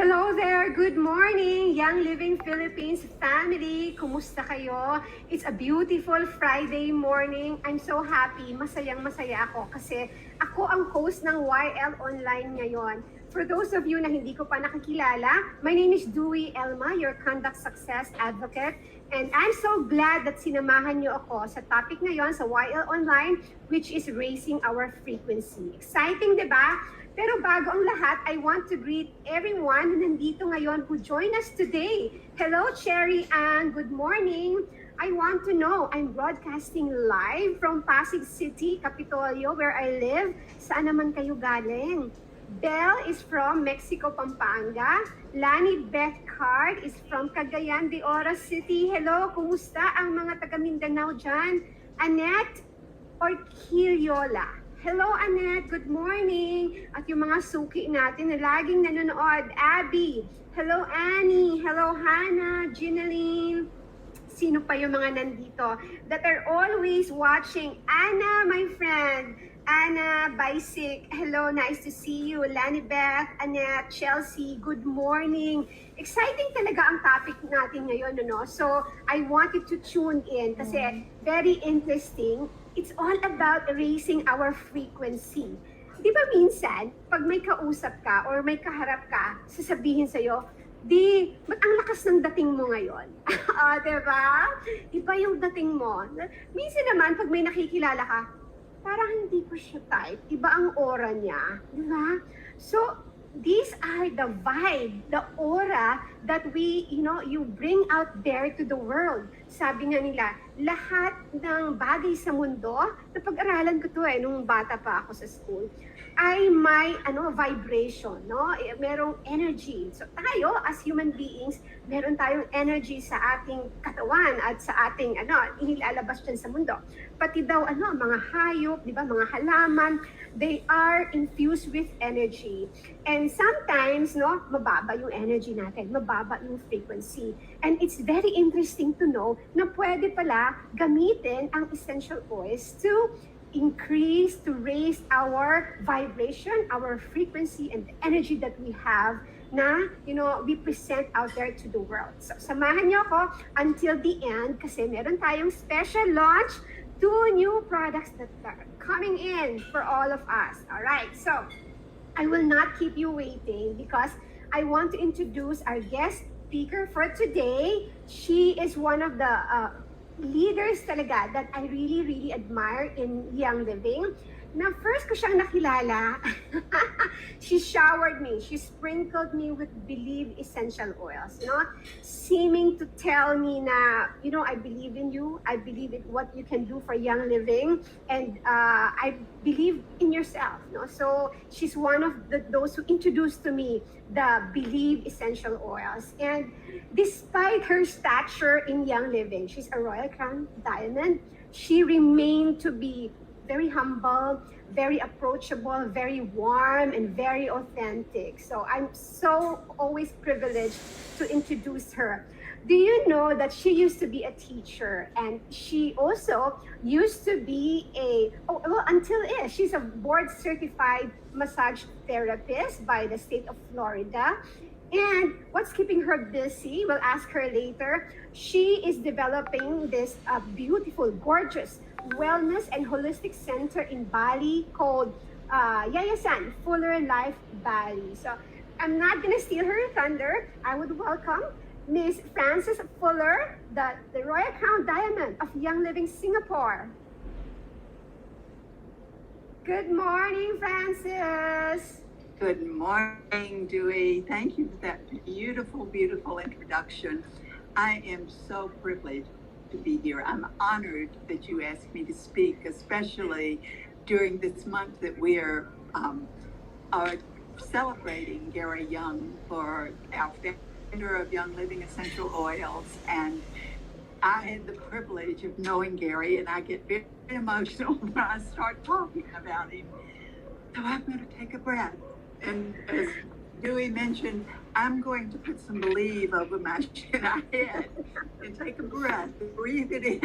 Hello there! Good morning, Young Living Philippines family! Kumusta kayo? It's a beautiful Friday morning. I'm so happy. Masayang masaya ako kasi ako ang host ng YL Online ngayon. For those of you na hindi ko pa nakikilala, my name is Dewey Elma, your Conduct Success Advocate. And I'm so glad that sinamahan niyo ako sa topic ngayon sa YL Online, which is raising our frequency. Exciting, di ba? Pero bago ang lahat, I want to greet everyone na nandito ngayon who join us today. Hello, Cherry Ann. Good morning. I want to know, I'm broadcasting live from Pasig City, Capitolio, where I live. Saan naman kayo galing? Belle is from Mexico, Pampanga. Lani Beth Card is from Cagayan de Oro City. Hello, kumusta ang mga taga Mindanao dyan? Annette Orquillola. Hello, Annette. Good morning. At yung mga suki natin na laging nanonood. Abby. Hello, Annie. Hello, Hannah. Ginaline. Sino pa yung mga nandito that are always watching? Anna, my friend. Anna Baisik. Hello, nice to see you. Lani Beth, Annette, Chelsea. Good morning. Exciting talaga ang topic natin ngayon, no? So, I want you to tune in kasi very interesting. It's all about raising our frequency. Di ba minsan, pag may kausap ka or may kaharap ka, sasabihin sa'yo, ba't ang lakas ng dating mo ngayon? Di ba? Iba yung dating mo. Minsan naman, pag may nakikilala ka, parang hindi ko siya type. Iba ang aura niya. Di ba? So, these are the vibe, the aura that you bring out there to the world. Sabi nga nila, lahat ng bagay sa mundo, napag-aralan ko to nung bata pa ako sa school, ay may vibration, no? Merong energy. So tayo as human beings, meron tayong energy sa ating katawan at sa ating inilalabas dyan sa mundo. Pati daw mga hayop, di ba, mga halaman, they are infused with energy. And sometimes, mababa yung energy natin, mababa yung frequency. And it's very interesting to know na pwede pala gamitin ang essential oils to increase, to raise our vibration, our frequency, and the energy that we have na, we present out there to the world. So, samahan niyo ako until the end kasi meron tayong special launch, 2 new products that are coming in for all of us. All right, so I will not keep you waiting because I want to introduce our guest speaker for today. She is one of the leaders talaga that I really, really admire in Young Living. Na first ko siyang nakilala, she showered me, she sprinkled me with Believe essential oils, seeming to tell me na, I believe in you, I believe in what you can do for Young Living, and I believe in yourself, So she's one of those who introduced to me the Believe essential oils. And despite her stature in Young Living, she's a Royal Crown Diamond, she remained to be very humble, very approachable, very warm, and very authentic. So I'm so always privileged to introduce her. Do you know that she used to be a teacher, and she also used to be she's a board certified massage therapist by the state of Florida. And what's keeping her busy, we'll ask her later. She is developing this beautiful, gorgeous wellness and holistic center in Bali called Yayasan Fuller Life Bali. So I'm not gonna steal her thunder. I would welcome Miss Frances Fuller, the Royal Crown Diamond of Young Living Singapore. Good morning, Frances. Good morning, Dewey. Thank you for that beautiful, beautiful introduction. I am so privileged to be here. I'm honored that you asked me to speak, especially during this month that we are celebrating Gary Young for our founder of Young Living Essential Oils. And I had the privilege of knowing Gary, and I get very emotional when I start talking about him. So I'm going to take a breath. And as Dewey mentioned, I'm going to put some Believe over my head and take a breath, breathe it in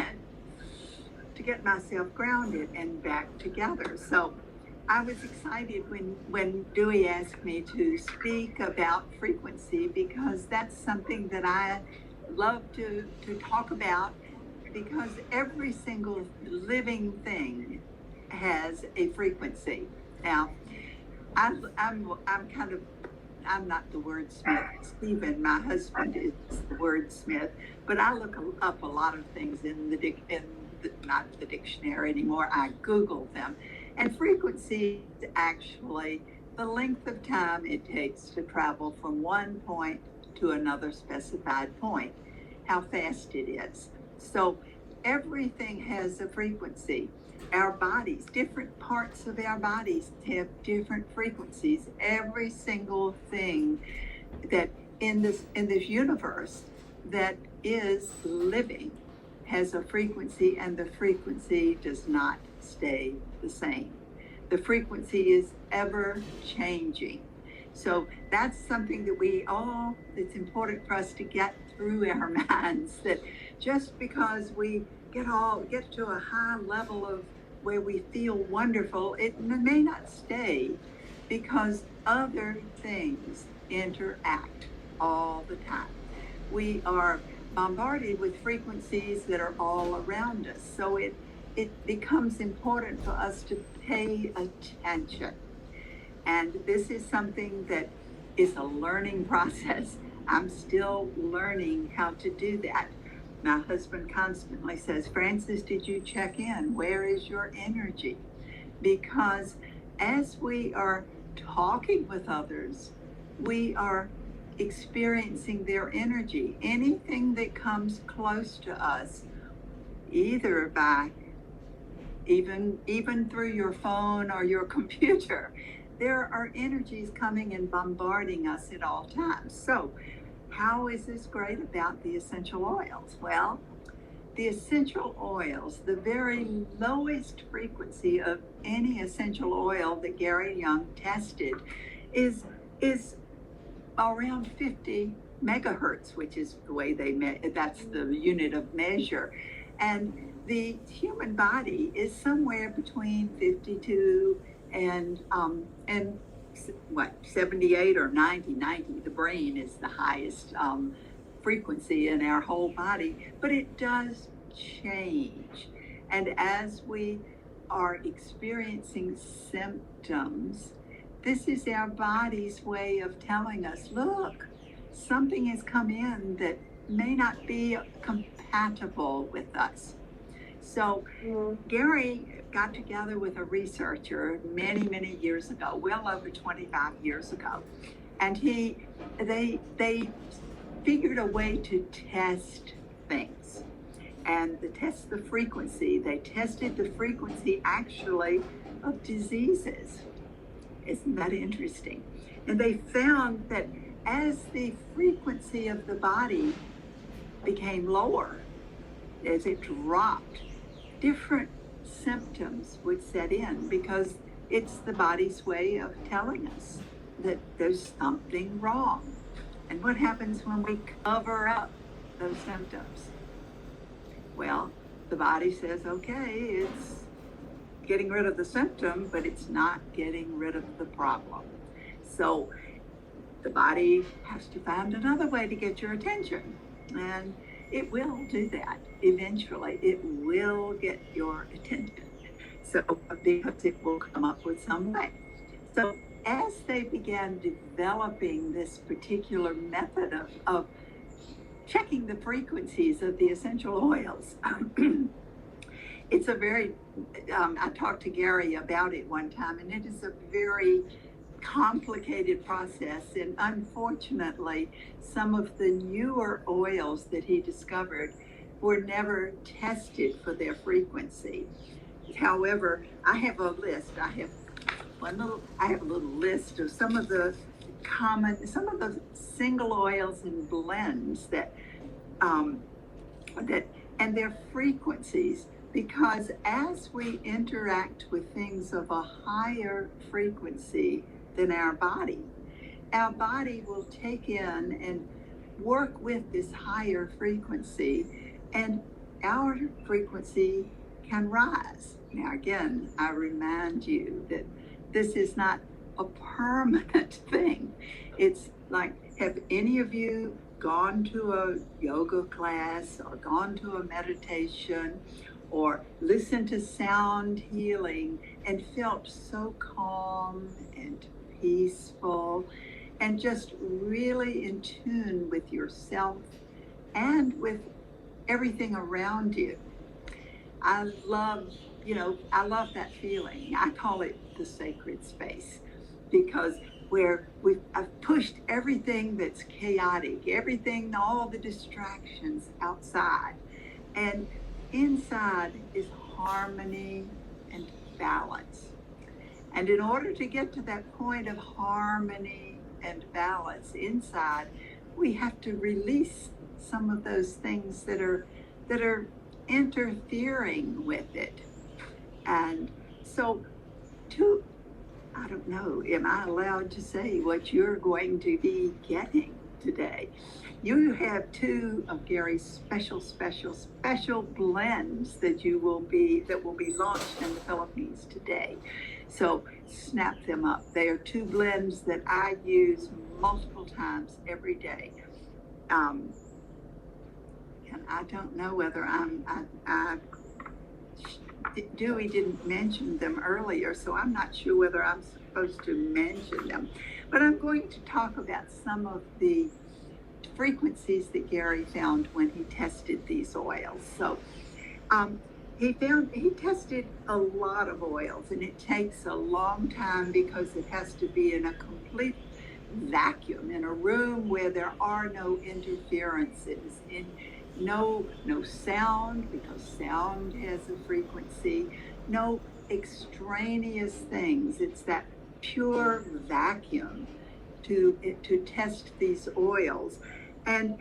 to get myself grounded and back together. So I was excited when Dewey asked me to speak about frequency because that's something that I love to talk about because every single living thing has a frequency. Now, I'm kind of I'm not the wordsmith. Stephen, my husband, is the wordsmith, but I look up a lot of things in not the dictionary anymore. I Google them, and frequency is actually the length of time it takes to travel from one point to another specified point, how fast it is. So everything has a frequency. Our bodies, different parts of our bodies have different frequencies. Every single thing that in this universe that is living has a frequency, and the frequency does not stay the same. The frequency is ever changing. So that's something that it's important for us to get through our minds, that just because we get to a high level of where we feel wonderful, it may not stay because other things interact all the time. We are bombarded with frequencies that are all around us. So it becomes important for us to pay attention. And this is something that is a learning process. I'm still learning how to do that. My husband constantly says, Frances, did you check in? Where is your energy? Because as we are talking with others, we are experiencing their energy. Anything that comes close to us, either by even through your phone or your computer, there are energies coming and bombarding us at all times. So how is this great about the essential oils? Well, the essential oils, the very lowest frequency of any essential oil that Gary Young tested is around 50 megahertz, which is the way that's the unit of measure. And the human body is somewhere between 52 and 78 or 90. The brain is the highest frequency in our whole body, but it does change. And as we are experiencing symptoms, this is our body's way of telling us, look, something has come in that may not be compatible with us. So Gary got together with a researcher many years ago, well over 25 years ago, and they figured a way to test things and to test the frequency. They tested the frequency actually of diseases. Isn't that interesting? And they found that as the frequency of the body became lower, as it dropped, different symptoms would set in because it's the body's way of telling us that there's something wrong. And what happens when we cover up those symptoms? Well, the body says, okay, it's getting rid of the symptom, but it's not getting rid of the problem. So the body has to find another way to get your attention. And it will do that. Eventually, it will get your attention. So, because it will come up with some way. So, as they began developing this particular method of checking the frequencies of the essential oils, it's a very, I talked to Gary about it one time, and it is a very complicated process. And unfortunately, some of the newer oils that he discovered were never tested for their frequency. However, I have a list. I have a little list of some of the single oils and blends that and their frequencies, because as we interact with things of a higher frequency than our body will take in and work with this higher frequency, and our frequency can rise. Now again, I remind you that this is not a permanent thing. It's like, have any of you gone to a yoga class or gone to a meditation or listened to sound healing and felt so calm and peaceful and just really in tune with yourself and with everything around you? I love, I love that feeling. I call it the sacred space because where I've pushed everything that's chaotic, everything, all the distractions outside, and inside is harmony and balance. And in order to get to that point of harmony and balance inside, we have to release some of those things that are interfering with it. And so I don't know, am I allowed to say what you're going to be getting today? You have two of Gary's special blends that will be launched in the Philippines today. So snap them up. They are two blends that I use multiple times every day. And I don't know whether Dewey didn't mention them earlier, so I'm not sure whether I'm supposed to mention them. But I'm going to talk about some of the frequencies that Gary found when he tested these oils. So he tested a lot of oils, and it takes a long time because it has to be in a complete vacuum, in a room where there are no interferences, in no sound, because sound has a frequency, no extraneous things. It's that pure vacuum to test these oils. And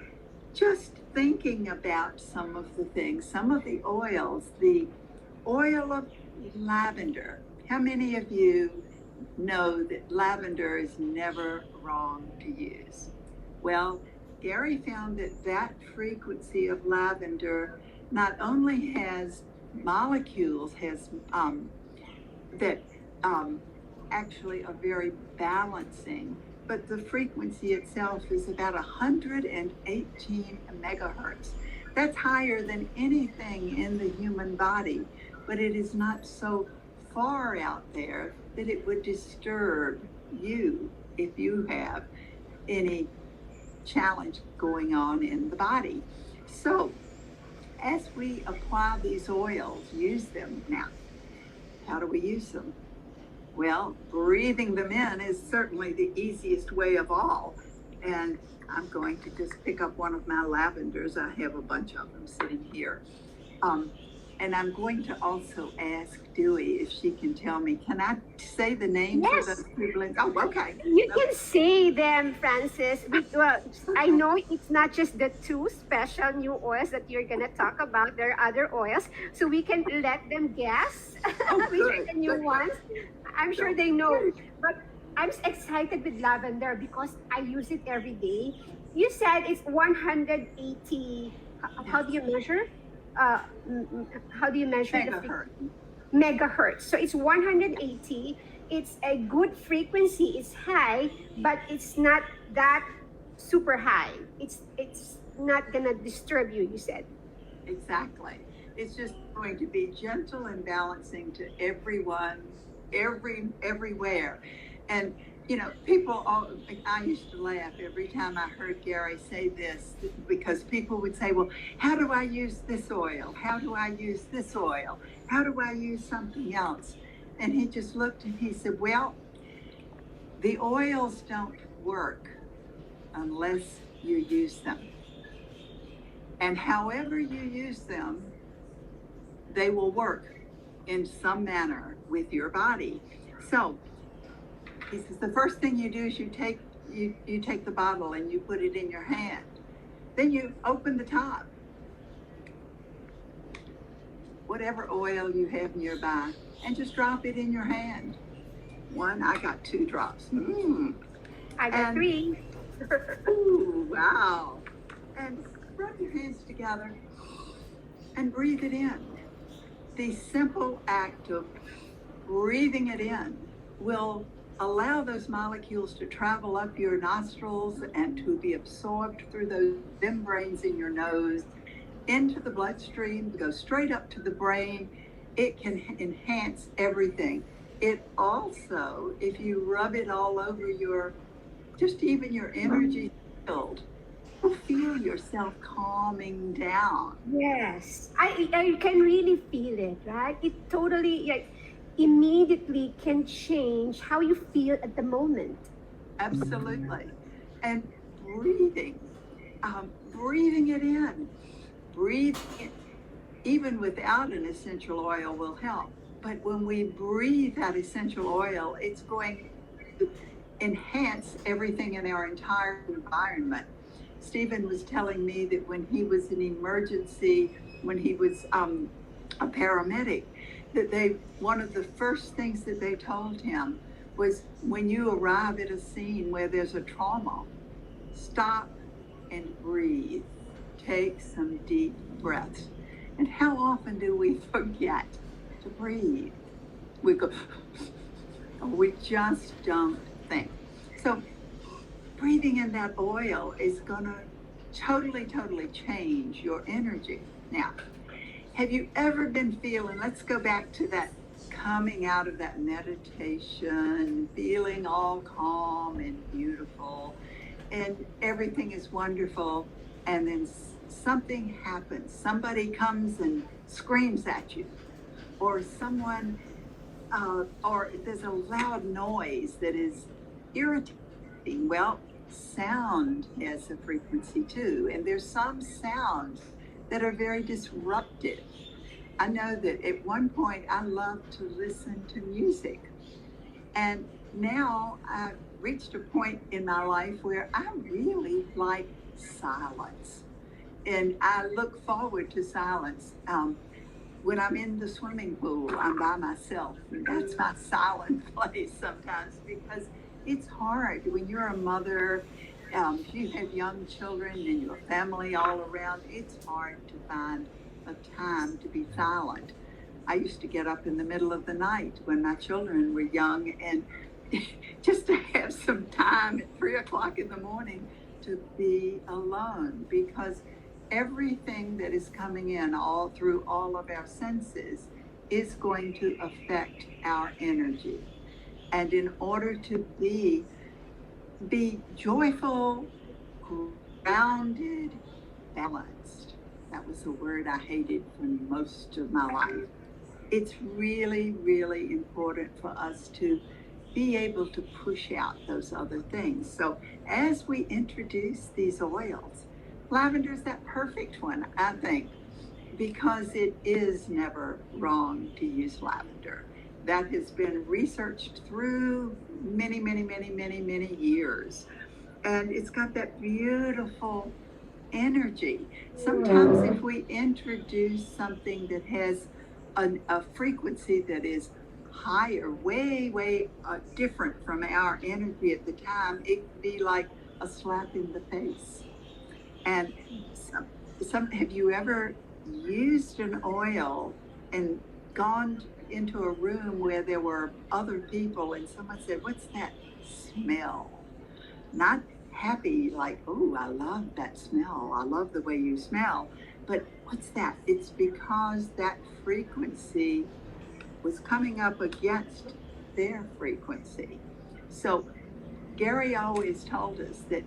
just thinking about some of the things, some of the oils, the oil of lavender. How many of you know that lavender is never wrong to use? Well, Gary found that frequency of lavender not only has molecules, that actually are very balancing, but the frequency itself is about 118 megahertz. That's higher than anything in the human body, but it is not so far out there that it would disturb you if you have any challenge going on in the body. So as we apply these oils, use them now. How do we use them? Well, breathing them in is certainly the easiest way of all. And I'm going to just pick up one of my lavenders. I have a bunch of them sitting here. And I'm going to also ask Dewey if she can tell me, can I say the names of those two blends? Oh, okay. You can say them, Francis. Well, I know it's not just the two special new oils that you're going to talk about. There are other oils. So we can let them guess which are the new ones. I'm sure they know. But I'm excited with lavender because I use it every day. You said it's 180. How do you measure? How do you measure Megahertz. the megahertz? So it's 180. It's a good frequency. It's high, but it's not that super high. It's not gonna disturb you. You said. Exactly. It's just going to be gentle and balancing to everyone, everywhere. And people I used to laugh every time I heard Gary say this, because people would say, well, how do I use this oil? How do I use this oil? How do I use something else? And he just looked and he said, well, the oils don't work unless you use them. And however you use them, they will work in some manner with your body. So he says the first thing you do is you take the bottle and you put it in your hand. Then you open the top. Whatever oil you have nearby, and just drop it in your hand. I got 2 drops. I got 3. Ooh, wow. And rub your hands together and breathe it in. The simple act of breathing it in will allow those molecules to travel up your nostrils and to be absorbed through those membranes in your nose into the bloodstream, go straight up to the brain. It can enhance everything. It also, if you rub it all over your, just even your energy field, you'll feel yourself calming down. Yes, I can really feel it, right? It totally, like, immediately can change how you feel at the moment. Absolutely. And breathing, breathing it in, breathing it, even without an essential oil will help. But when we breathe that essential oil, it's going to enhance everything in our entire environment. Stephen was telling me that when he was in emergency, when he was a paramedic, that one of the first things that they told him was, when you arrive at a scene where there's a trauma, stop and breathe. Take some deep breaths. And how often do we forget to breathe? We go, we just don't think. So breathing in that oil is going to totally change your energy. Now, have you ever been feeling, let's go back to that coming out of that meditation, feeling all calm and beautiful, and everything is wonderful, and then something happens. Somebody comes and screams at you, or someone, or there's a loud noise that is irritating. Well, sound has a frequency too, and there's some sounds that are very disruptive. I know that at one point I loved to listen to music, and now I've reached a point in my life where I really like silence, and I look forward to silence. When I'm in the swimming pool, I'm by myself, and that's my silent place sometimes, because it's hard when you're a mother. If you have young children and your family all around, it's hard to find a time to be silent. I used to get up in the middle of the night when my children were young, and just to have some time at 3 o'clock in the morning to be alone, because everything that is coming in all through all of our senses is going to affect our energy. And in order to be joyful, grounded, balanced, that was a word I hated for most of my life. It's really important for us to be able to push out those other things. So as we introduce these oils, lavender is that perfect one, I think, because it is never wrong to use lavender. That has been researched through many years. And it's got that beautiful energy. Sometimes if we introduce something that has a frequency that is higher, way different from our energy at the time, it could be like a slap in the face. And have you ever used an oil and gone into a room where there were other people and someone said, "What's that smell?" Not happy, like, "Oh, I love that smell. I love the way you smell." But what's that? It's because that frequency was coming up against their frequency. So Gary always told us that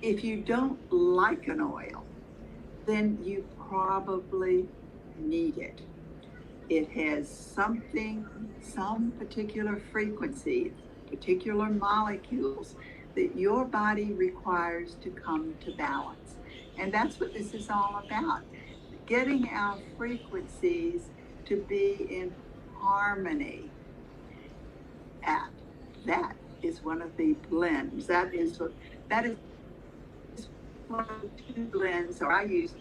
if you don't like an oil, then you probably need it. It has some particular frequency, particular molecules that your body requires to come to balance. And that's what this is all about. Getting our frequencies to be in harmony. And that is one of the blends. That is one of the 2 blends, or I use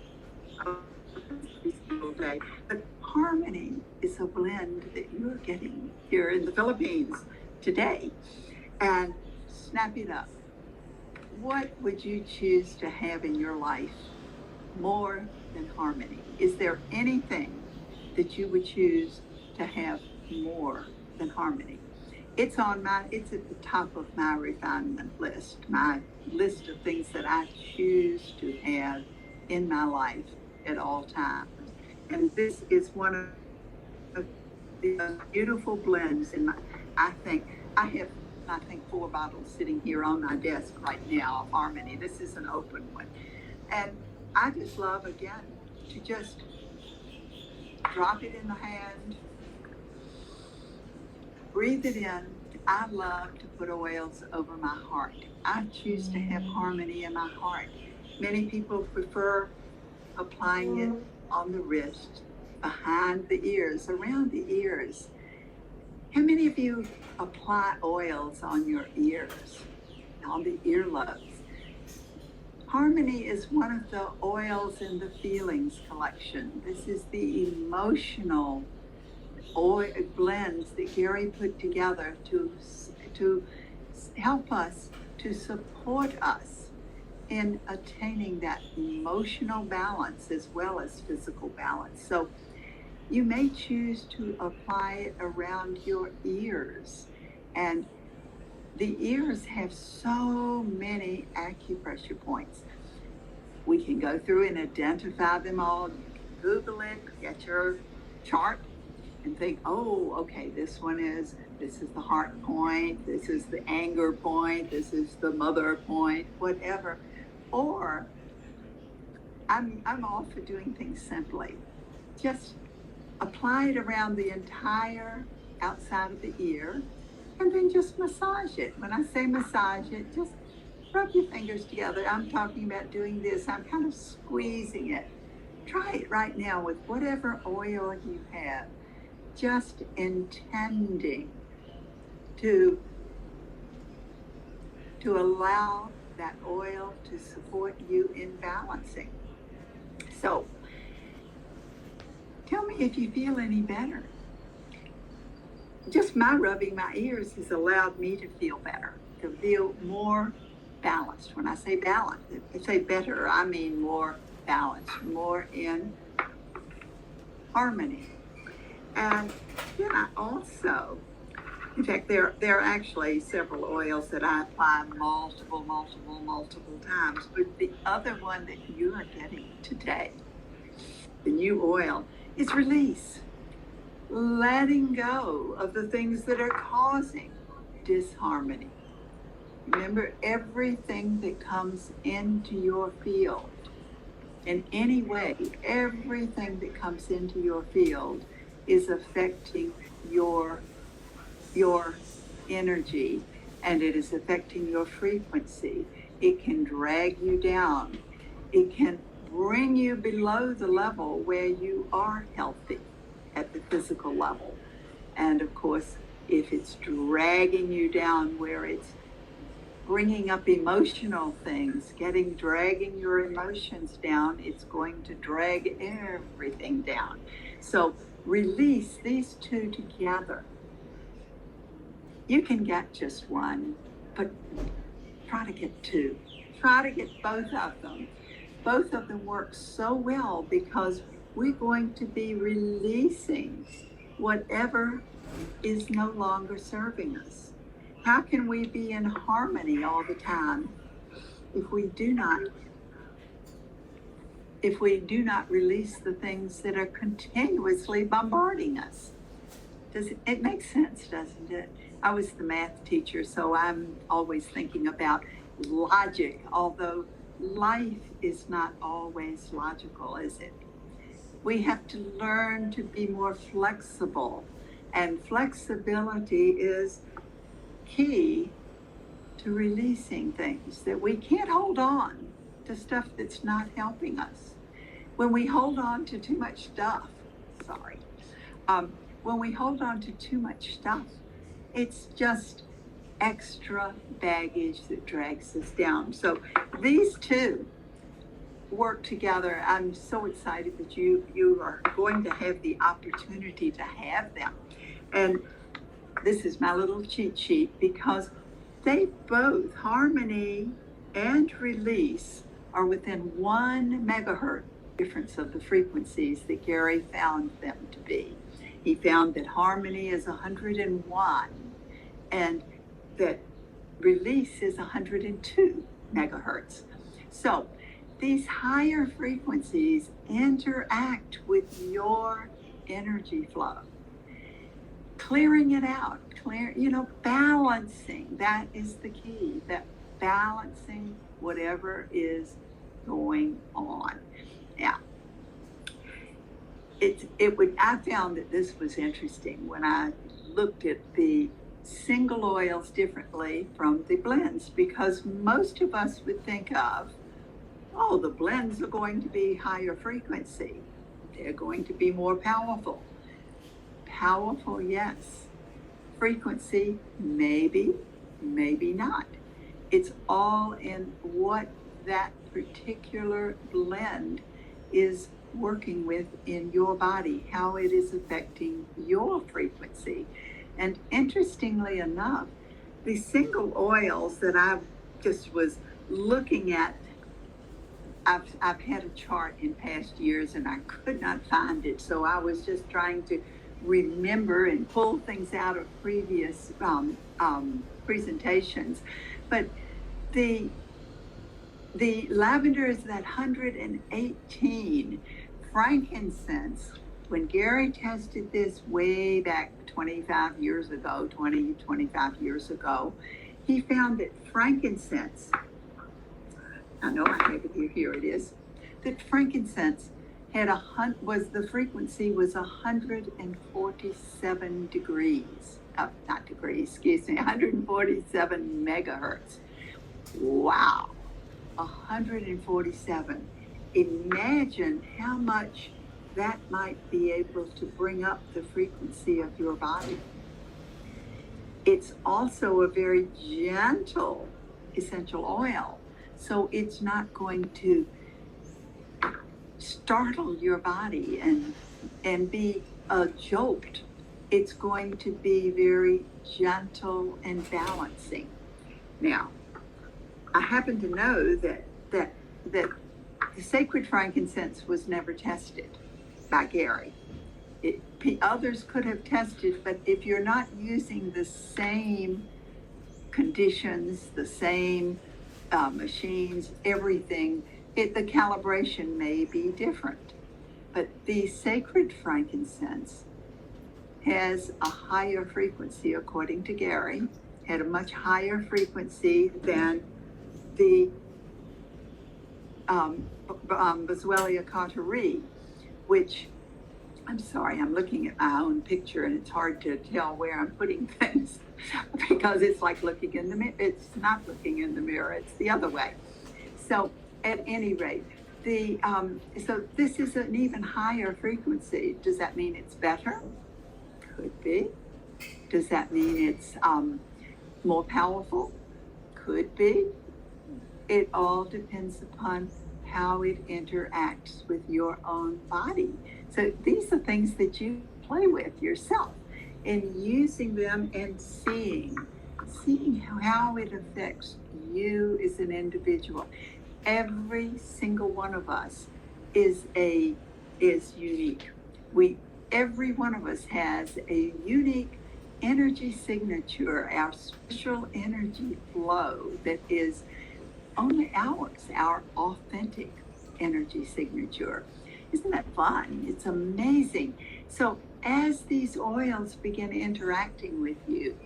every single day. But harmony is a blend that you're getting here in the Philippines today. And snap it up. What would you choose to have in your life more than harmony? Is there anything that you would choose to have more than harmony. It's at the top of my refinement list, my list of things that I choose to have in my life at all times. And this is one of the beautiful blends in my, I think, I think 4 bottles sitting here on my desk right now of Harmony. This is an open one. And I just love, again, to just drop it in the hand, breathe it in. I love to put oils over my heart. I choose to have Harmony in my heart. Many people prefer applying it on the wrist, behind the ears, around the ears. How many of you apply oils on your ears, on the earlobes? Harmony is one of the oils in the feelings collection. This is the emotional oil blends that Gary put together to help us, to support us in attaining that emotional balance as well as physical balance. So you may choose to apply it around your ears. And the ears have so many acupressure points. We can go through and identify them all. Google it, get your chart, and think, oh, okay, this is the heart point, this is the anger point, this is the mother point, whatever. Or I'm all for doing things simply. Just apply it around the entire outside of the ear, and then just massage it. When I say massage it, just rub your fingers together. I'm talking about doing this. I'm kind of squeezing it. Try it right now with whatever oil you have, just intending to allow that oil to support you in balancing. So, tell me if you feel any better. Just my rubbing my ears has allowed me to feel better, to feel more balanced. When I say balanced, I say better, I mean more balanced, more in harmony. And then I also, in fact, there are actually several oils that I apply multiple times, but the other one that you are getting today, the new oil, is release. Letting go of the things that are causing disharmony. Remember, everything that comes into your field, in any way, everything that comes into your field is affecting your energy, and it is affecting your frequency. It can drag you down. It can bring you below the level where you are healthy at the physical level. And of course, if it's dragging you down where it's bringing up emotional things, dragging your emotions down, it's going to drag everything down. So release these two together. You can get just one, but try to get two. Try to get both of them. Both of them work so well because we're going to be releasing whatever is no longer serving us. How can we be in harmony all the time if we do not release the things that are continuously bombarding us? It makes sense, doesn't it? I was the math teacher, so I'm always thinking about logic, although life is not always logical, is it? We have to learn to be more flexible, and flexibility is key to releasing things that we can't hold on to, stuff that's not helping us. When we hold on to too much stuff, when we hold on to too much stuff, it's just extra baggage that drags us down. So these two work together. I'm so excited that you are going to have the opportunity to have them. And this is my little cheat sheet because they both, harmony and release, are within 1 megahertz difference of the frequencies that Gary found them to be. He found that harmony is 101 and that release is 102 megahertz. So these higher frequencies interact with your energy flow, clearing it out, balancing. That is the key, that balancing whatever is going on. Yeah. I found that this was interesting when I looked at the single oils differently from the blends, because most of us would think of, oh, the blends are going to be higher frequency. They're going to be more powerful. Powerful, yes. Frequency, maybe, maybe not. It's all in what that particular blend is working with in your body, how it is affecting your frequency. And interestingly enough, the single oils that I just was looking at, I've had a chart in past years and I could not find it. So I was just trying to remember and pull things out of previous presentations. But the lavender is that 118. Frankincense, when Gary tested this way back 25 years ago, he found that frankincense, I know I have it here, it is, that frankincense had the frequency was 147 degrees, 147 megahertz. Wow, 147. Imagine how much that might be able to bring up the frequency of your body. It's also a very gentle essential oil, so it's not going to startle your body and be a jolt. It's going to be very gentle and balancing. Now, I happen to know that the sacred frankincense was never tested by Gary. Others could have tested, but if you're not using the same conditions, the same machines, everything, the calibration may be different. But the sacred frankincense has a higher frequency, according to Gary, had a much higher frequency than the Boswellia carteri, which, I'm sorry, I'm looking at my own picture and it's hard to tell where I'm putting things because it's like looking in the mirror. It's not looking in the mirror, it's the other way. So at any rate, so this is an even higher frequency. Does that mean it's better? Could be. Does that mean it's more powerful? Could be. It all depends upon how it interacts with your own body. So these are things that you play with yourself and using them and seeing how it affects you as an individual. Every single one of us is unique. Every one of us has a unique energy signature, our special energy flow that is only ours, our authentic energy signature. Isn't that fun? It's amazing. So as these oils begin interacting with you,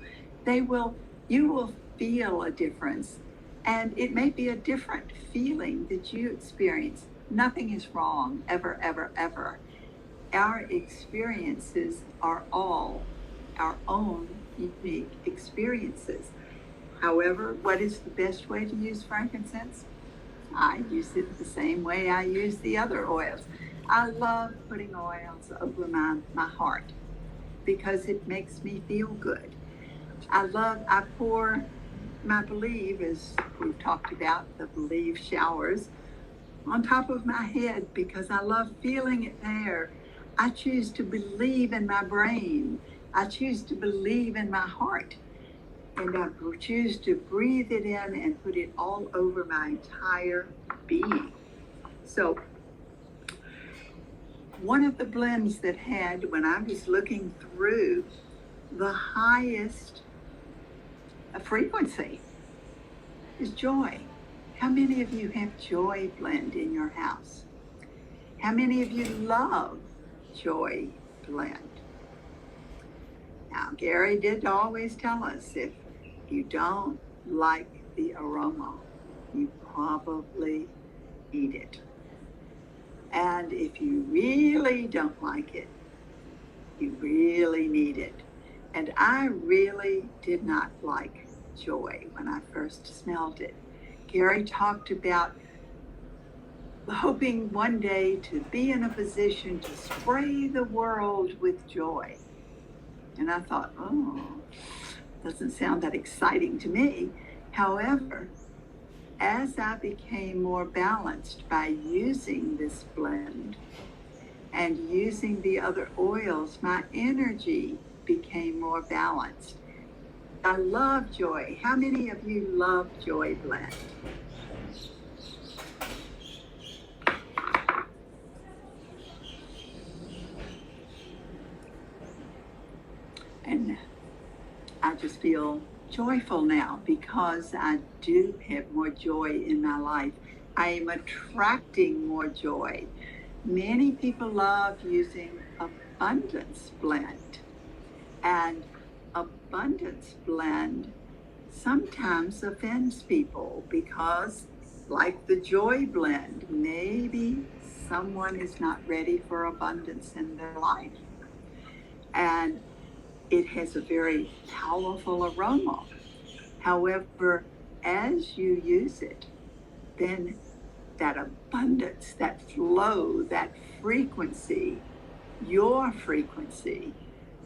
you will feel a difference, and it may be a different feeling that you experience. Nothing is wrong, ever, ever, ever. Our experiences are all our own unique experiences. However, what is the best way to use frankincense? I use it the same way I use the other oils. I love putting oils over my heart because it makes me feel good. I pour my Believe, as we've talked about, the Believe showers, on top of my head because I love feeling it there. I choose to believe in my brain. I choose to believe in my heart. And I choose to breathe it in and put it all over my entire being. So one of the blends that had, when I was looking through, the highest frequency is joy. How many of you have joy blend in your house? How many of you love joy blend? Now, Gary did always tell us if you don't like the aroma, you probably need it. And if you really don't like it, you really need it. And I really did not like joy when I first smelled it. Gary talked about hoping one day to be in a position to spray the world with joy. And I thought, oh, doesn't sound that exciting to me. However, as I became more balanced by using this blend and using the other oils, my energy became more balanced. I love joy. How many of you love joy blend? And I just feel joyful now because I do have more joy in my life. I am attracting more joy. Many people love using abundance blend, and abundance blend sometimes offends people because, like the joy blend, maybe someone is not ready for abundance in their life. And it has a very powerful aroma. However, as you use it, then that abundance, that flow, that frequency, your frequency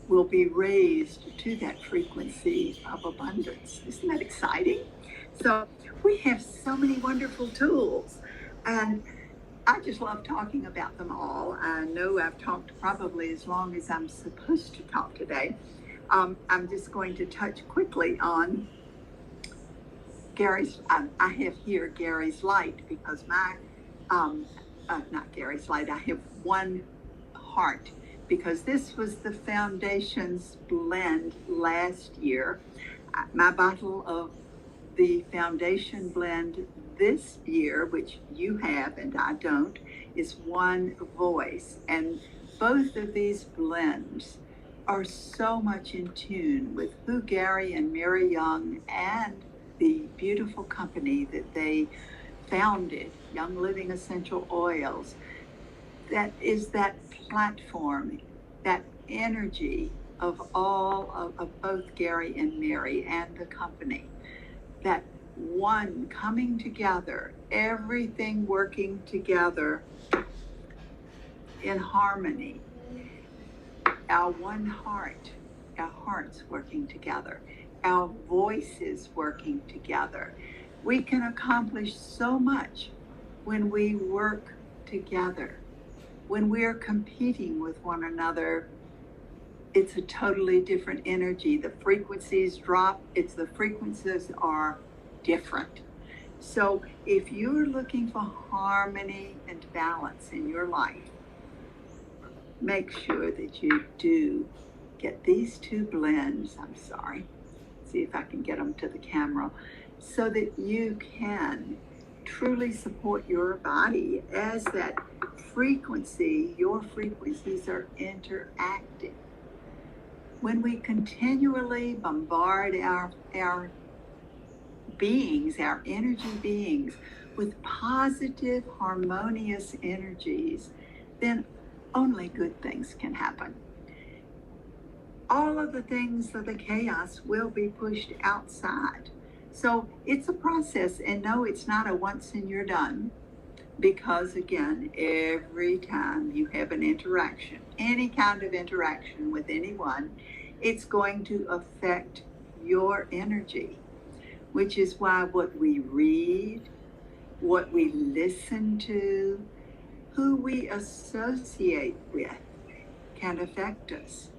will be raised to that frequency of abundance. Isn't that exciting? So we have so many wonderful tools, and I just love talking about them all. I know I've talked probably as long as I'm supposed to talk today. I'm just going to touch quickly on Gary's. I have here Gary's Light because not Gary's Light. I have One Heart because this was the Foundation's blend last year. My bottle of the Foundation blend this year, which you have and I don't, is One Voice. And both of these blends are so much in tune with who Gary and Mary Young and the beautiful company that they founded, Young Living Essential Oils, that is that platform, that energy of all of both Gary and Mary and the company, that one coming together, everything working together in harmony. Our one heart, our hearts working together, our voices working together. We can accomplish so much when we work together. When we're competing with one another, it's a totally different energy. The frequencies drop, the frequencies are different. So if you're looking for harmony and balance in your life, make sure that you do get these two blends. See if I can get them to the camera, so that you can truly support your body as that frequency, your frequencies are interacting. When we continually bombard our beings, our energy beings, with positive, harmonious energies, then only good things can happen. All of the things of the chaos will be pushed outside. So it's a process, and no, it's not a once and you're done. Because again, every time you have an interaction, any kind of interaction with anyone, it's going to affect your energy, which is why what we read, what we listen to, who we associate with can affect us.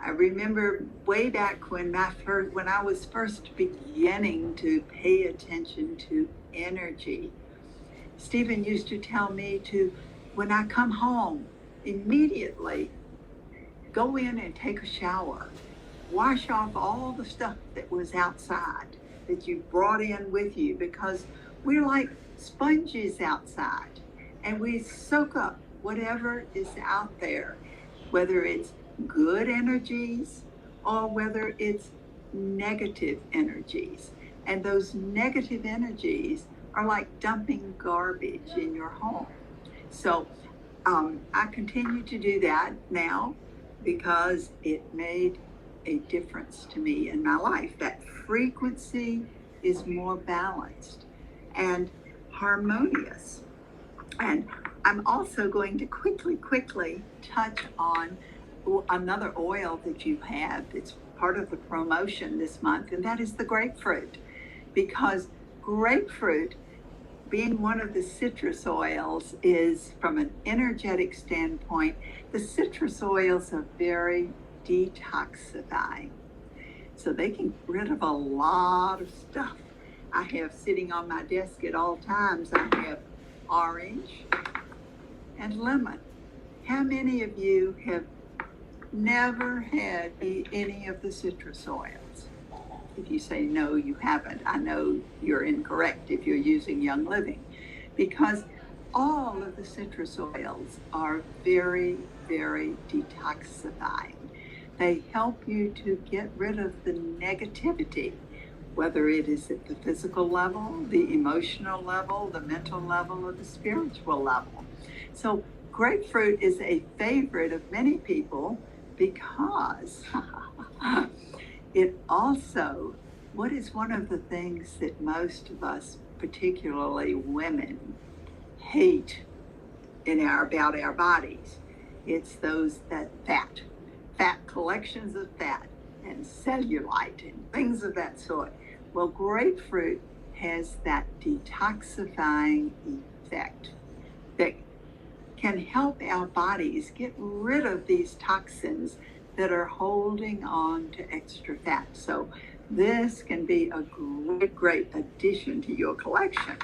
I remember way back when I was first beginning to pay attention to energy, Stephen used to tell me when I come home, immediately go in and take a shower. Wash off all the stuff that was outside that you brought in with you, because we're like sponges outside and we soak up whatever is out there, whether it's good energies or whether it's negative energies. And those negative energies are like dumping garbage in your home. So I continue to do that now because it made a difference to me in my life. That frequency is more balanced and harmonious. And I'm also going to quickly touch on another oil that you have that's part of the promotion this month, and that is the grapefruit. Because grapefruit, being one of the citrus oils, is, from an energetic standpoint, the citrus oils are very detoxifying. So they can get rid of a lot of stuff. I have sitting on my desk at all times, I have orange and lemon. How many of you have never had any of the citrus oils? If you say no, you haven't, I know you're incorrect if you're using Young Living, because all of the citrus oils are very, very detoxifying. They help you to get rid of the negativity, whether it is at the physical level, the emotional level, the mental level, or the spiritual level. So grapefruit is a favorite of many people because it also, what is one of the things that most of us, particularly women, hate about our bodies? It's that fat collections of fat and cellulite and things of that sort. Well, grapefruit has that detoxifying effect that can help our bodies get rid of these toxins that are holding on to extra fat. So this can be a great addition to your collection.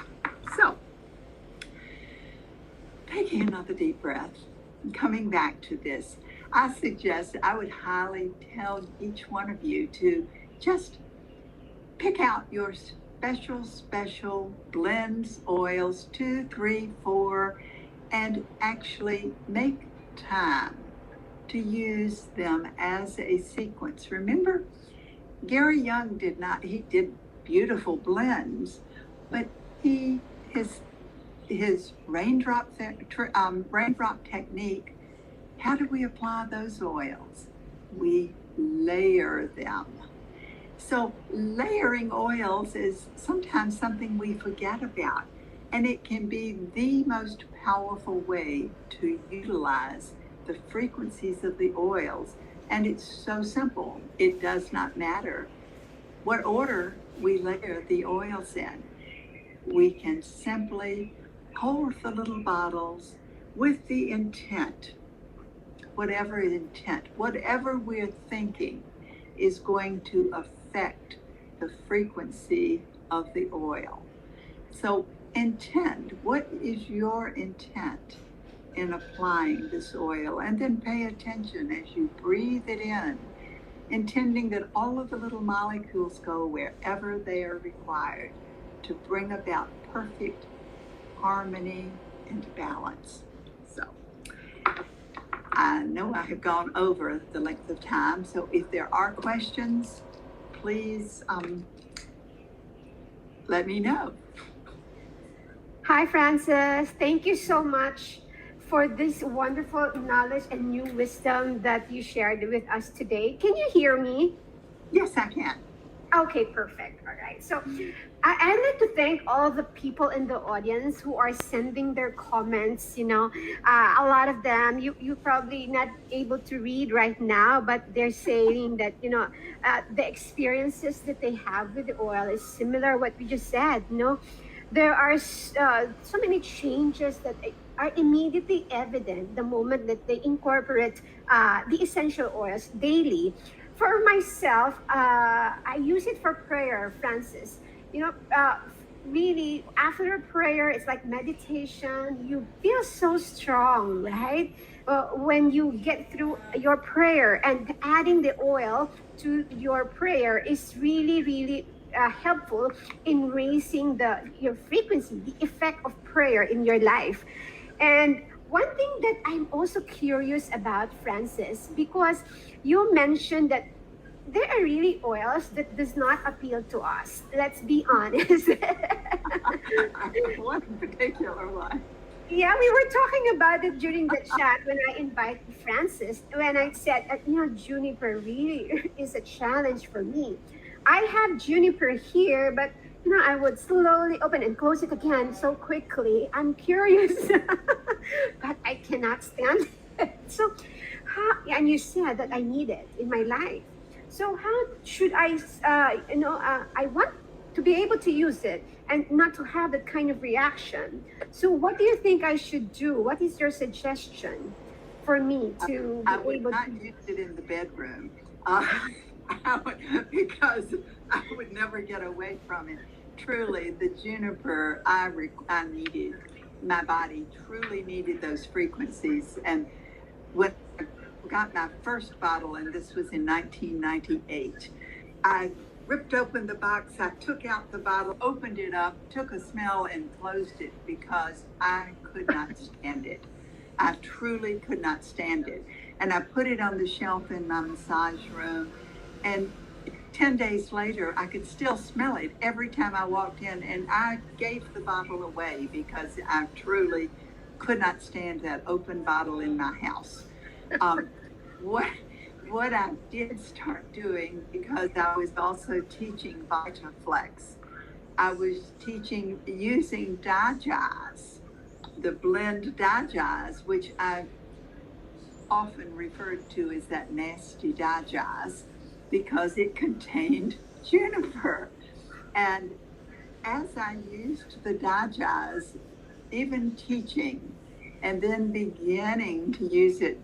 So taking another deep breath and coming back to this, I would highly tell each one of you to just pick out your special blends, oils, 2, 3, 4, and actually make time to use them as a sequence. Remember, Gary Young he did beautiful blends, but his raindrop technique, how do we apply those oils? We layer them. So layering oils is sometimes something we forget about, and it can be the most powerful way to utilize the frequencies of the oils. And it's so simple. It does not matter what order we layer the oils in. We can simply hold the little bottles with the intent, whatever we're thinking is going to affect the frequency of the oil. So intend, what is your intent in applying this oil? And then pay attention as you breathe it in, intending that all of the little molecules go wherever they are required to bring about perfect harmony and balance. So I know I have gone over the length of time, so if there are questions, please let me know. Hi, Frances. Thank you so much for this wonderful knowledge and new wisdom that you shared with us today. Can you hear me? Yes, I can. Okay, perfect. All right. So I'd like to thank all the people in the audience who are sending their comments. A lot of them, you probably not able to read right now, but they're saying that, the experiences that they have with the oil is similar what we just said. There are so many changes that are immediately evident the moment that they incorporate the essential oils daily. For myself, I use it for prayer, Francis. Really, after a prayer, it's like meditation. You feel so strong, right? when you get through your prayer, and adding the oil to your prayer is really, really helpful in raising your frequency, the effect of prayer in your life. And one thing that I'm also curious about, Francis, because you mentioned that there are really oils that does not appeal to us. Let's be honest. One particular one. Yeah, we were talking about it during the chat when I invited Francis. When I said, juniper really is a challenge for me. I have juniper here, but I would slowly open and close it again so quickly. I'm curious, but I cannot stand it. So, and you said that I need it in my life. So how should I, I want to be able to use it and not to have that kind of reaction. So what do you think I should do? What is your suggestion for me to I be would able not to? use it in the bedroom because I would never get away from it. Truly, the juniper I needed. My body truly needed those frequencies. And when I got my first bottle, and this was in 1998, I ripped open the box, I took out the bottle, opened it up, took a smell, and closed it because I could not stand it. I truly could not stand it. And I put it on the shelf in my massage room, and 10 days later, I could still smell it every time I walked in, and I gave the bottle away because I truly could not stand that open bottle in my house. What I did start doing, because I was also teaching VitaFlex, I was teaching using Digest, the blend Digest, which I often referred to as that nasty Digest, because it contained juniper. And as I used the Digest, even teaching, and then beginning to use it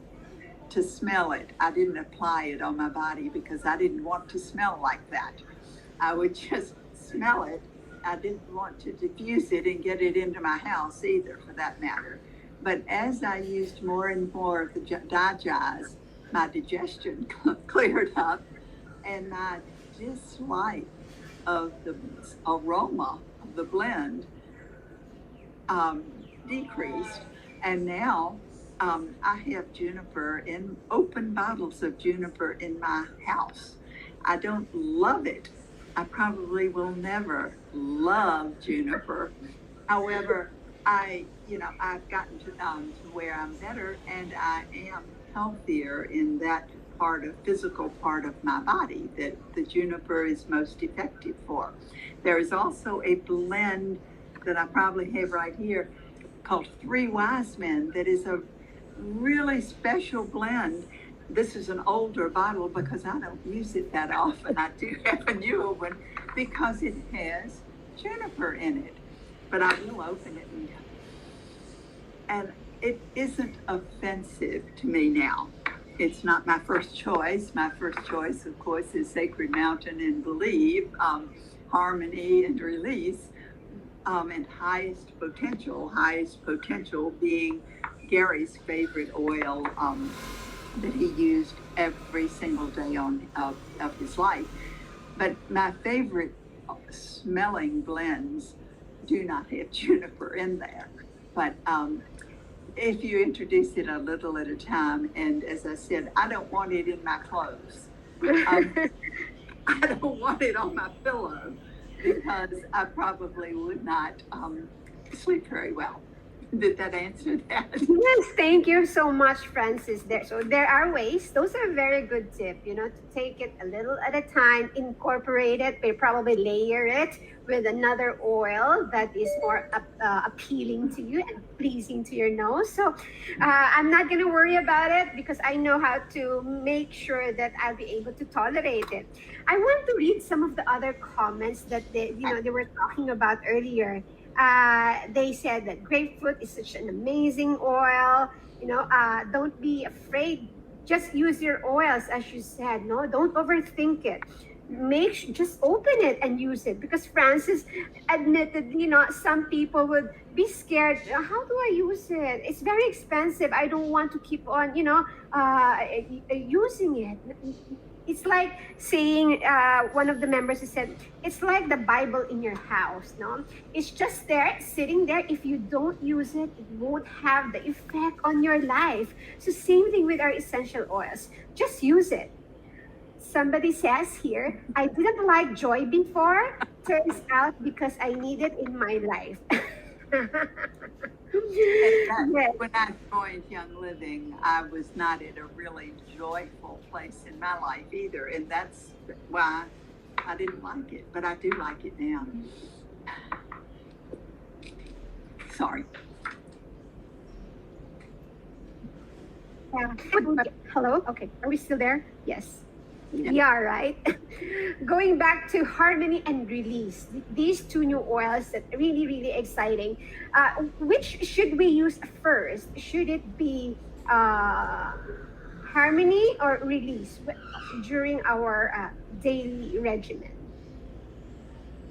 to smell it, I didn't apply it on my body because I didn't want to smell like that. I would just smell it. I didn't want to diffuse it and get it into my house either, for that matter. But as I used more and more of the Digest, my digestion cleared up, and my dislike of the aroma of the blend decreased. And now I have juniper in open bottles of juniper in my house. I don't love it. I probably will never love juniper. However, I've gotten to where I'm better, and I am healthier in that physical part of my body that the juniper is most effective for. There is also a blend that I probably have right here called Three Wise Men that is a really special blend. This is an older bottle because I don't use it that often. I do have a newer one because it has juniper in it. But I will open it, and it isn't offensive to me now. It's not my first choice. My first choice, of course, is Sacred Mountain and Believe, Harmony and Release, and highest potential being Gary's favorite oil that he used every single day of his life. But my favorite smelling blends do not have juniper in there. But if you introduce it a little at a time, and as I said, I don't want it in my clothes. I don't want it on my pillow because I probably would not sleep very well. Did that answer that? Yes, thank you so much, Francis. There are ways. Those are very good tip. To take it a little at a time, incorporate it, probably layer it with another oil that is more appealing to you and pleasing to your nose. So I'm not gonna worry about it because I know how to make sure that I'll be able to tolerate it. I want to read some of the other comments that they were talking about earlier. They said that grapefruit is such an amazing oil. Don't be afraid. Just use your oils, as you said. No, don't overthink it. just open it and use it, because Francis admitted, some people would be scared. How do I use it? It's very expensive. I don't want to keep on, using it. It's like saying, one of the members said, it's like the Bible in your house, no? It's just there, sitting there. If you don't use it, it won't have the effect on your life. So same thing with our essential oils. Just use it. Somebody says here, I didn't like joy before. Turns out because I need it in my life. Yes. When I joined Young Living, I was not in a really joyful place in my life either. And that's why I didn't like it, but I do like it now. Sorry. Hello? Okay. Are we still there? Yes. Yeah. Yeah, right. Going back to Harmony and Release, these two new oils that are really, really exciting. Which should we use first? Should it be Harmony or Release during our daily regimen?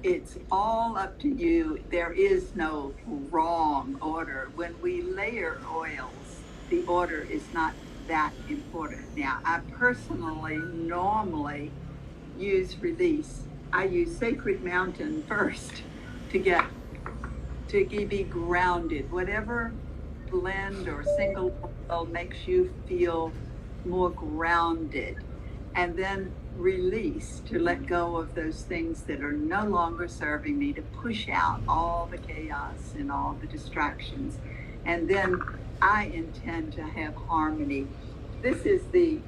It's all up to you. There is no wrong order. When we layer oils, the order is not that important. Now, I personally normally use Release. I use Sacred Mountain first to be grounded. Whatever blend or single oil makes you feel more grounded, and then Release, to let go of those things that are no longer serving me, to push out all the chaos and all the distractions. And then I intend to have Harmony. This is the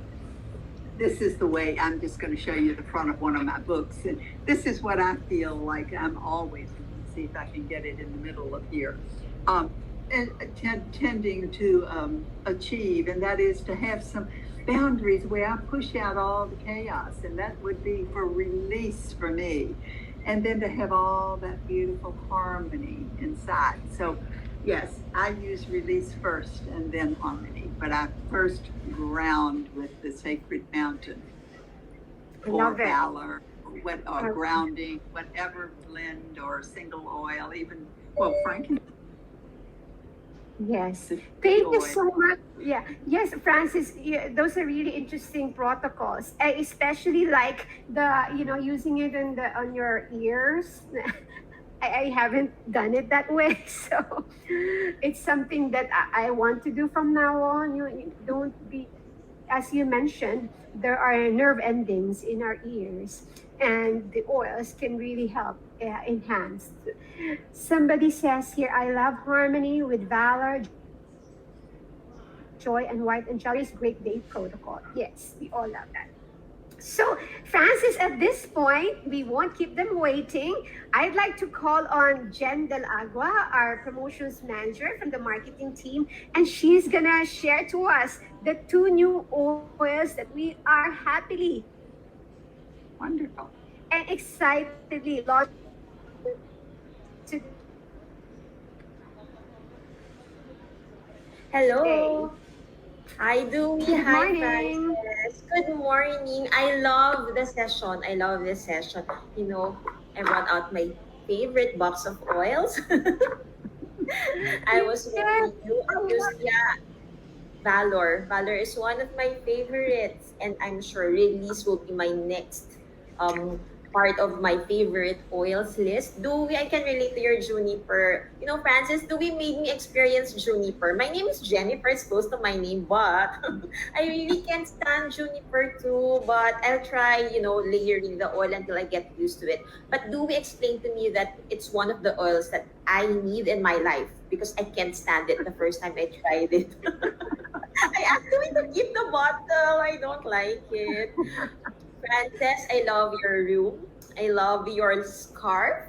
way. I'm just going to show you the front of one of my books, and this is what I feel like I'm always. Let's see if I can get it in the middle of here. And tending to achieve, and that is to have some boundaries where I push out all the chaos, and that would be for Release for me, and then to have all that beautiful harmony inside. So yes, I use Release first and then Harmony, but I first ground with the Sacred Mountain or Valor, or grounding, whatever blend or single oil, even, well, frankincense. Yes. Thank you so much. Yeah. Yes, Francis, those are really interesting protocols. I especially like the, using it on your ears. I haven't done it that way, so it's something that I want to do from now on. You don't be, as you mentioned, there are nerve endings in our ears, and the oils can really help enhance. Somebody says here, I love Harmony with Valor, Joy, and White Angelis Great Day Protocol. Yes, we all love that. So, Francis, at this point, we won't keep them waiting. I'd like to call on Jen Del Agua, our promotions manager from the marketing team, and she's gonna share to us the two new oils that we are happily Wonderful. and excitedly launching today. Hello. Hi, Dewey. Good Hi, morning. Francis. Good morning. I love the session. I love this session. I brought out my favorite box of oils. I was with you. Valor. Valor is one of my favorites, and I'm sure Release will be my next part of my favorite oils list. Dewey, I can relate to your juniper. Francis, Dewey made me experience juniper. My name is Jennifer, it's close to my name, but I really can't stand juniper too. But I'll try, layering the oil until I get used to it. But Dewey explained to me that it's one of the oils that I need in my life because I can't stand it the first time I tried it. I asked Dewey to keep the bottle. I don't like it. Frances, I love your room. I love your scarf.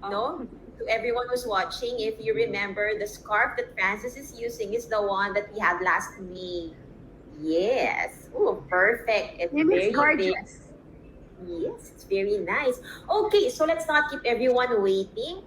No? To everyone who's watching, if you remember, the scarf that Frances is using is the one that we had last May. Yes. Oh, perfect. It's very gorgeous. Yes, it's very nice. Okay, so let's not keep everyone waiting.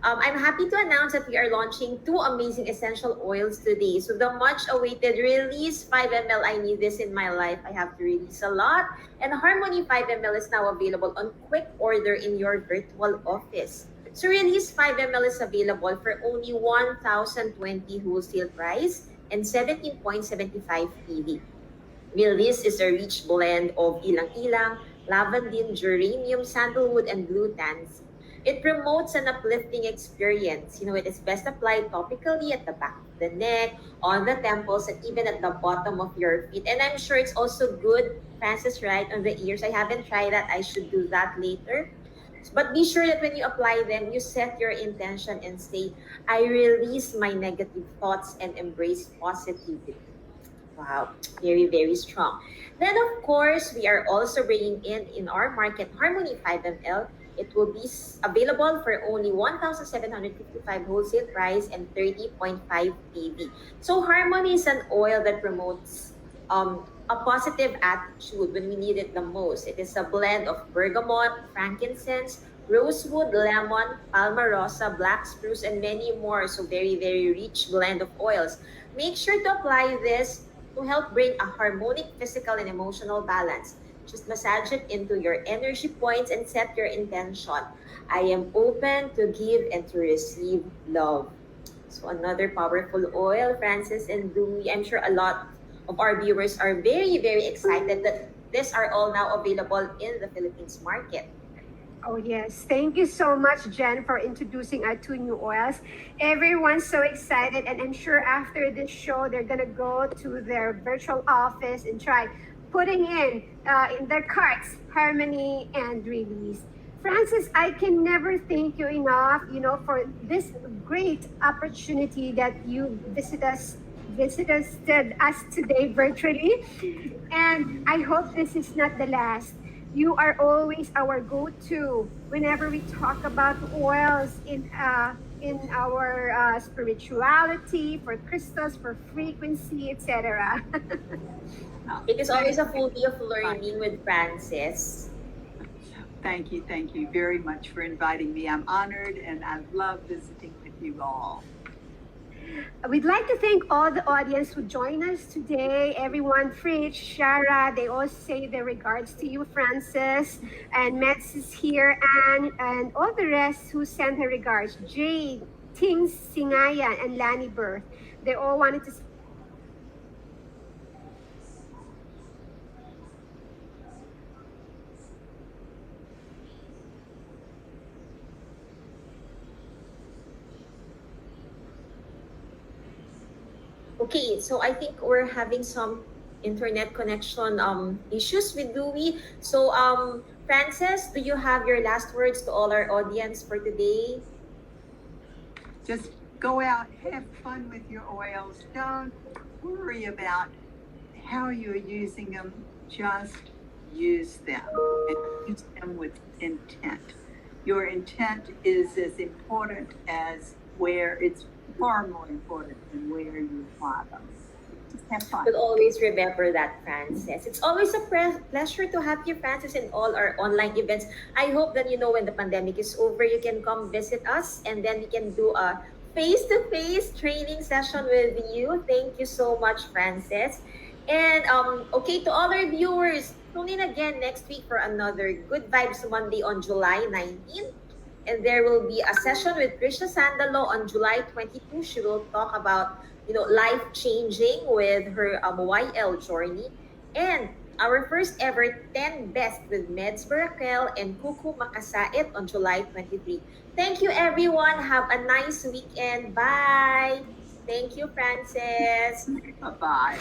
I'm happy to announce that we are launching two amazing essential oils today. So the much awaited Release 5 ml, I need this in my life. I have to release a lot. And Harmony 5 ml is now available on quick order in your virtual office. So Release 5 ml is available for only 1,020 wholesale price and 17.75 PV. Release is a rich blend of ilang-ilang, lavandin, geranium, sandalwood, and blue tansy. It promotes an uplifting experience. It is best applied topically at the back of the neck, on the temples, and even at the bottom of your feet. And I'm sure it's also good, Francis, right, on the ears. I haven't tried that. I should do that later. But be sure that when you apply them, you set your intention and say, I release my negative thoughts and embrace positivity. Wow, very, very strong. Then, of course, we are also bringing in our market Harmony 5 ml. It will be available for only 1,755 wholesale price and 30.5 PV. So Harmony is an oil that promotes a positive attitude when we need it the most. It is a blend of bergamot, frankincense, rosewood, lemon, palmarosa, black spruce, and many more. So very, very rich blend of oils. Make sure to apply this to help bring a harmonic physical and emotional balance. Just massage it into your energy points and set your intention. I am open to give and to receive love. So another powerful oil, Francis and Dewey. I'm sure a lot of our viewers are very, very excited that these are all now available in the Philippines market. Oh yes, thank you so much, Jen, for introducing our two new oils. Everyone's so excited, and I'm sure after this show, they're gonna go to their virtual office and try putting in their carts Harmony and Release. Francis, I can never thank you enough, for this great opportunity that you visited us today virtually, and I hope this is not the last. You are always our go-to whenever we talk about oils in our spirituality, for crystals, for frequency, etc. It is always a full day of learning with Francis. Thank you very much for inviting me. I'm honored and I love visiting with you all. We'd like to thank all the audience who joined us today. Everyone, Fritz, Shara, they all say their regards to you, Francis. And Mets is here, and all the rest who sent their regards. Jade, Ting Singayan, and Lani Birth. They all wanted to Okay, so I think we're having some internet connection issues with Dewey. So Francis, do you have your last words to all our audience for today? Just go out, have fun with your oils. Don't worry about how you're using them. Just use them and use them with intent. Your intent is as important as where it's far more important than where you apply them. Just have fun. But always remember that, Francis. It's always a pleasure to have you, Francis, in all our online events. I hope that, when the pandemic is over, you can come visit us and then we can do a face-to-face training session with you. Thank you so much, Francis. And okay, to all our viewers, tune in again next week for another Good Vibes Monday on July 19th. And there will be a session with Trisha Sandalo on July 22. She will talk about, life changing with her YL journey. And our first ever 10 Best with Meds Barakel and Kuku Makasait on July 23. Thank you, everyone. Have a nice weekend. Bye. Thank you, Francis. Bye-bye.